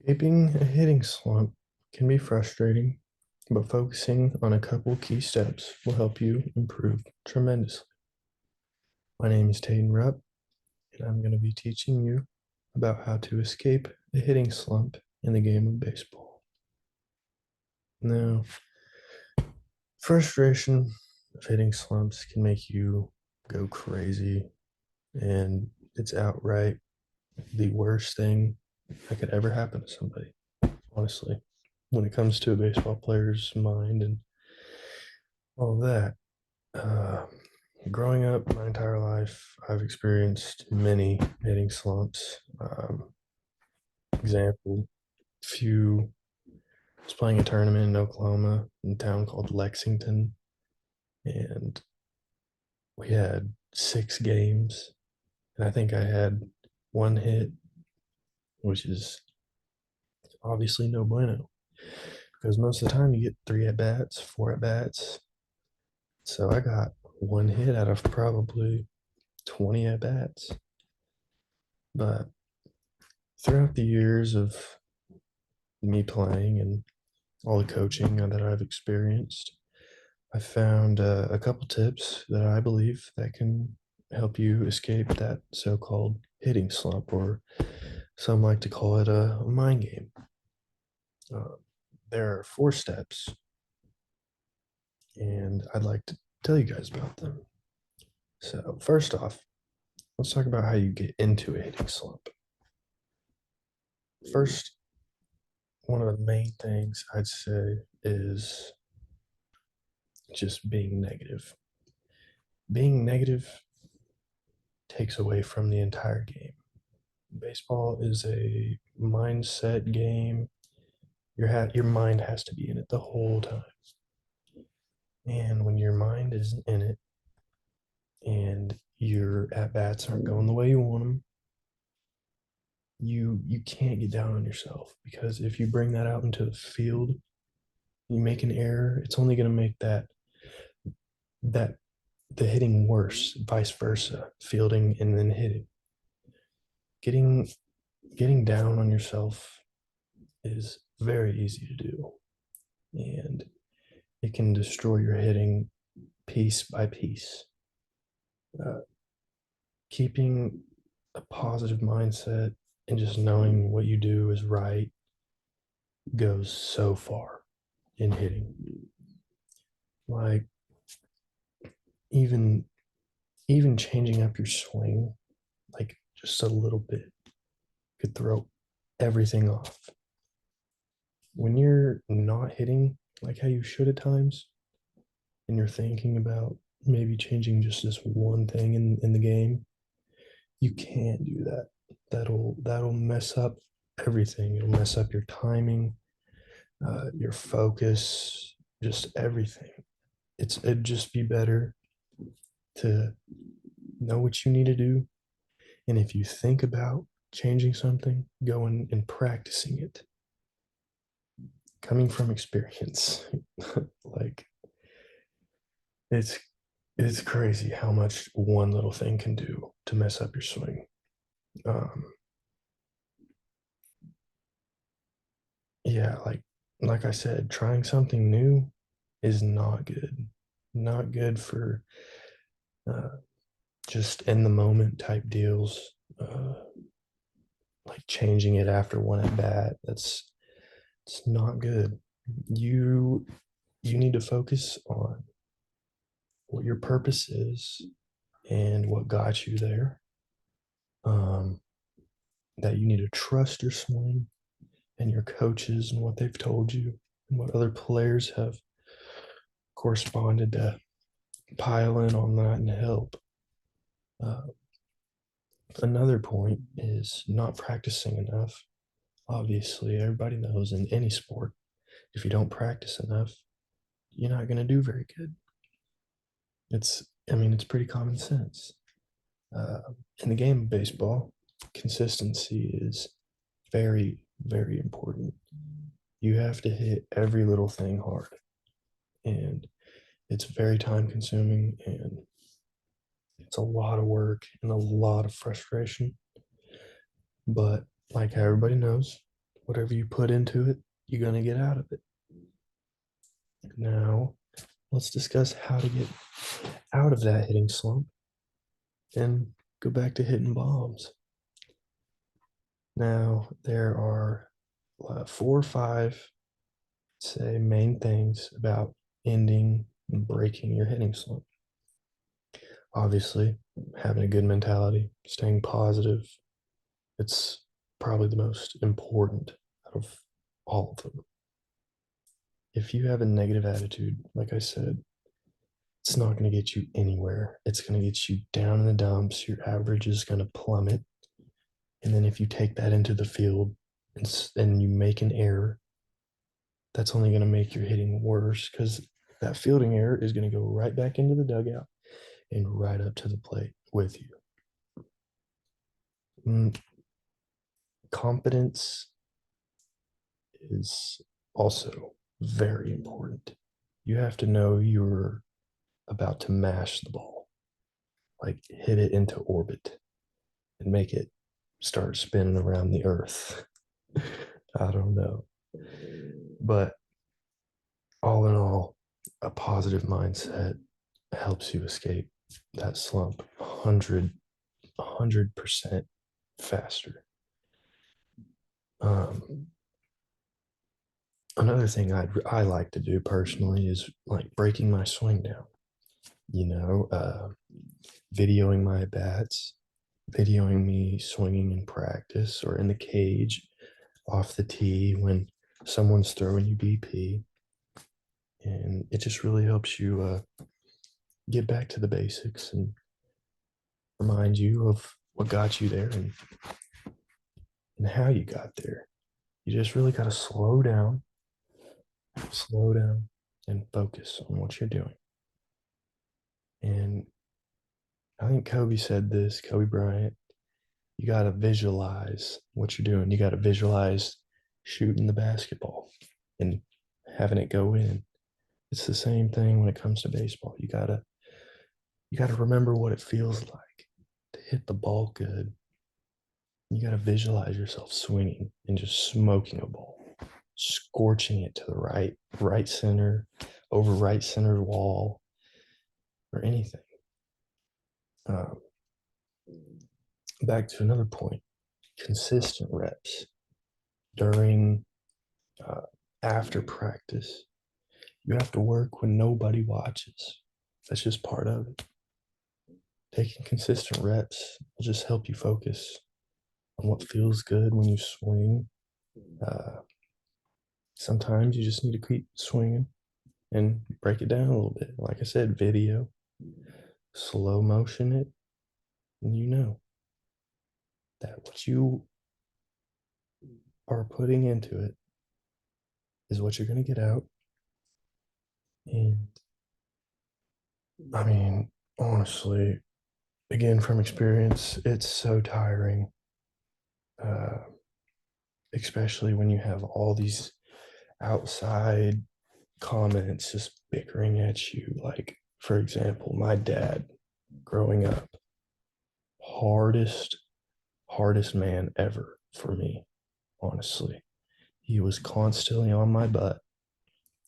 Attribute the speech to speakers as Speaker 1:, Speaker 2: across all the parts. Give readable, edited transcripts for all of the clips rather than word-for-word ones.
Speaker 1: Escaping a hitting slump can be frustrating, but focusing on a couple key steps will help you improve tremendously. My name is Taden Rupp, and I'm going to be teaching you about how to escape a hitting slump in the game of baseball. Now, frustration of hitting slumps can make you go crazy, and it's outright the worst thing that could ever happen to somebody, honestly, when it comes to a baseball player's mind and all of that. Uh, Growing up my entire life, I've experienced many hitting slumps. Example, few I was playing a tournament in Oklahoma in a town called Lexington, and we had 6 games, and I think I had one hit, which is obviously no bueno because most of the time you get 3 at bats, 4 at bats. So I got one hit out of probably 20 at bats. But throughout the years of me playing and all the coaching that I've experienced, I found a couple tips that I believe that can help you escape that so-called hitting slump, or some like to call it a mind game. Uh, there are 4 steps, and I'd like to tell you guys about them. So first off, let's talk about how you get into a hitting slump. First, one of the main things I'd say is just being negative. Being negative takes away from the entire game. Baseball is a mindset game. Your mind has to be in it the whole time. And when your mind isn't in it and your at bats aren't going the way you want them, you can't get down on yourself, because if you bring that out into the field, you make an error, it's only going to make that the hitting worse, vice versa, fielding and then hitting. Getting getting down on yourself is very easy to do, and it can destroy your hitting piece by piece. Uh, Keeping a positive mindset and just knowing what you do is right goes so far in hitting. Like even even changing up your swing, like just a little bit, could throw everything off. When you're not hitting like how you should at times, and you're thinking about maybe changing just this one thing in the game, you can't do that. That'll mess up everything. It'll mess up your timing, your focus, just everything. It'd just be better to know what you need to do, and if you think about changing something, going and practicing it. Coming from experience, like it's it's crazy how much one little thing can do to mess up your swing. Um, yeah, like I said, trying something new is not good. Not good for uh, just in the moment type deals. Like changing it after one at bat. It's not good. You you need to focus on what your purpose is and what got you there. Um, that you need to trust your swing and your coaches and what they've told you and what other players have corresponded to pile in on that and help. Uh, Another point is not practicing enough. Obviously, everybody knows in any sport, if you don't practice enough, you're not going to do very good. It's pretty common sense. Uh, in the game of baseball, consistency is very, very important. You have to hit every little thing hard, and it's very time consuming, and it's a lot of work and a lot of frustration. But like everybody knows, whatever you put into it, you're going to get out of it. Now, let's discuss how to get out of that hitting slump and go back to hitting bombs. Now, there are 4 or 5, say, main things about ending and breaking your hitting slump. Obviously, having a good mentality, staying positive, it's probably the most important out of all of them. If you have a negative attitude, like I said, it's not going to get you anywhere. It's going to get you down in the dumps. Your average is going to plummet. And then if you take that into the field and you make an error, that's only going to make your hitting worse because that fielding error is going to go right back into the dugout and right up to the plate with you. Confidence is also very important. You have to know you're about to mash the ball, like hit it into orbit and make it start spinning around the earth. I don't know. But all in all, a positive mindset helps you escape that slump 100% faster. Um, Another thing I like to do personally is like breaking my swing down, you know, videoing my bats, videoing me swinging in practice or in the cage off the tee when someone's throwing you BP. And it just really helps you get back to the basics and remind you of what got you there and how you got there. You just really got to slow down, and focus on what you're doing. And I think Kobe said this, Kobe Bryant, you got to visualize what you're doing. You got to visualize shooting the basketball and having it go in. It's the same thing when it comes to baseball. You got to remember what it feels like to hit the ball good. You got to visualize yourself swinging and just smoking a ball, scorching it to the right center, over right center wall, or anything. Um, Back to another point, consistent reps during, uh, after practice. You have to work when nobody watches. That's just part of it. Taking consistent reps will just help you focus on what feels good when you swing. Uh, Sometimes you just need to keep swinging and break it down a little bit. Like I said, video, slow motion it, and you know that what you are putting into it is what you're going to get out. And I mean, honestly, again, from experience, it's so tiring, uh, especially when you have all these outside comments just bickering at you. Like, for example, my dad growing up, hardest, hardest man ever for me, honestly. He was constantly on my butt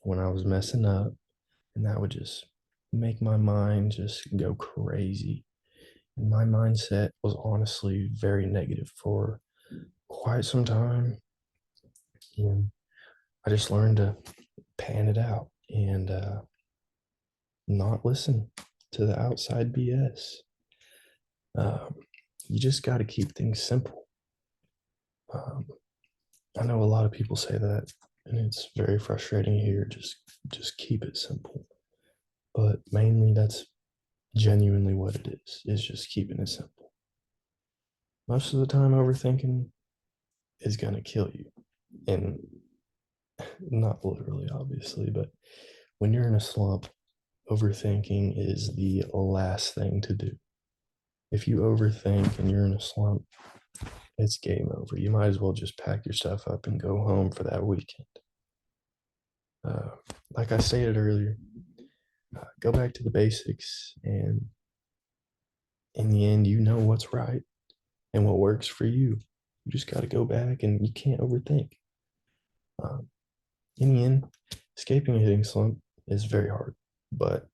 Speaker 1: when I was messing up, and that would just make my mind just go crazy. And my mindset was honestly very negative for quite some time. And I just learned to pan it out and not listen to the outside BS. Um, you just got to keep things simple. Um, I know a lot of people say that, and it's very frustrating to hear. Just keep it simple. But mainly, that's genuinely what it is just keeping it simple. Most of the time, overthinking is going to kill you. And not literally, obviously, but when you're in a slump, overthinking is the last thing to do. If you overthink and you're in a slump, it's game over. You might as well just pack your stuff up and go home for that weekend. Uh, like I stated earlier, go back to the basics, and in the end, you know what's right and what works for you. You just got to go back and you can't overthink. Um, in the end, escaping a hitting slump is very hard, but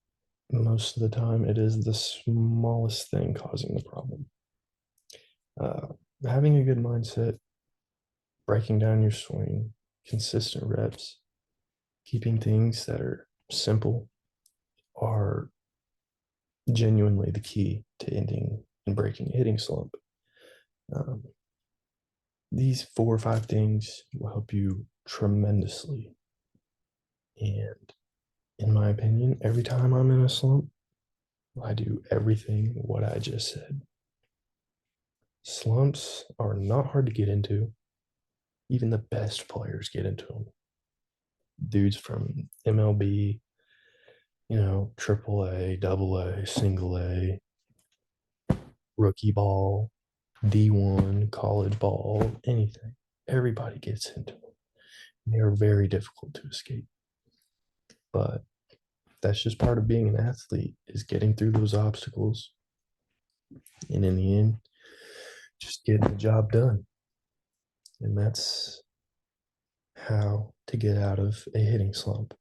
Speaker 1: most of the time it is the smallest thing causing the problem. Uh, Having a good mindset, breaking down your swing, consistent reps, keeping things that are simple are genuinely the key to ending and breaking a hitting slump. Um, these 4 or 5 things will help you tremendously. And in my opinion, every time I'm in a slump, I do everything what I just said. Slumps are not hard to get into. Even the best players get into them. Dudes from MLB, triple A, double A, single A, rookie ball, D1, college ball, anything. Everybody gets into them. They're very difficult to escape. But that's just part of being an athlete is getting through those obstacles. And in the end, just getting the job done. And that's how to get out of a hitting slump.